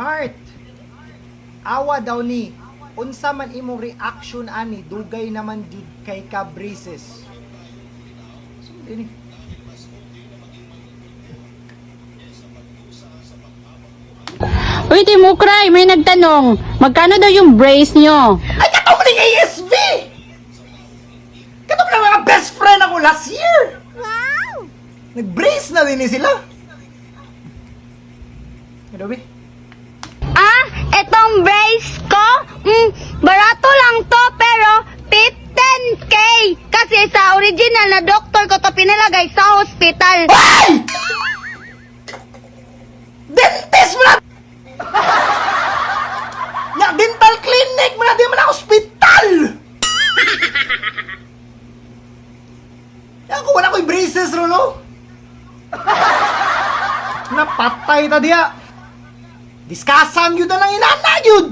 Nart, awa daw ni. Unsa man imong reaction ani, dugay naman jud kay ka braces. So, ini. Uy, Timukray, may nagtanong, magkano daw yung brace nyo? Ay, katong ni ASV! Katong na mga best friend ako last year! Wow! Nag-brace na din sila. Ano ba? Etong brace ko, barato lang to pero 15K. Kasi sa original na doktor ko to pinalagay sa hospital. Ay! Dentist mo na! Na dental clinic mo na, di mo na hospital! Ako wala ko'y braces, Rolo. Napatay ta diya. Diskasan yun na lang inana yun.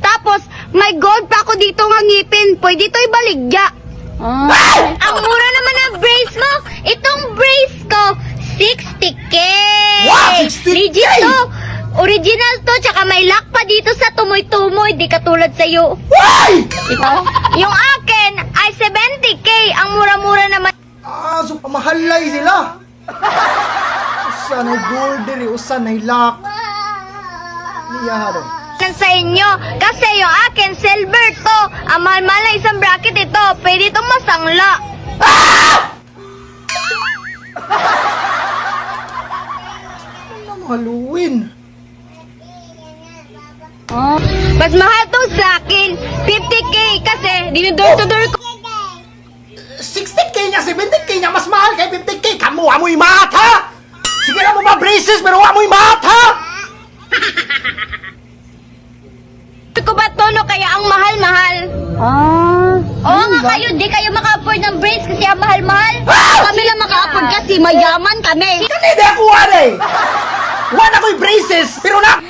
Tapos, may gold pa ako dito nga ngipin. Pwede to ibaligya. Ang mura naman ng brace mo. Itong brace ko, 60K. Wow, 60K! Legit to. Original to, tsaka may lock pa dito sa tumoy-tumoy. Di katulad sa'yo. Why? Yung akin ay 70K. Ang mura-mura naman. So pamahalay sila. Usan ay golden, usan ay lock. Niya rin. Sa inyo. Kasi yung akin, silver to. Ang mahal-mahal na isang bracket ito. Pwede itong masangla. Ano Halloween? Mas mahal to sa akin. 50K kasi dinudor to door ko. 60K niya, 70K niya, mas mahal kay 50K. Kamu, amoy mata! Sige na mo ba braces, pero amoy mata! Ko ba to, no? Kaya ang mahal-mahal. Oo nga kayo, di kayo maka-afford ng brace kasi ang mahal-mahal. Kami lang maka-afford kasi mayaman kami. Kanina ako, ane! Wala ko'y braces, pero na...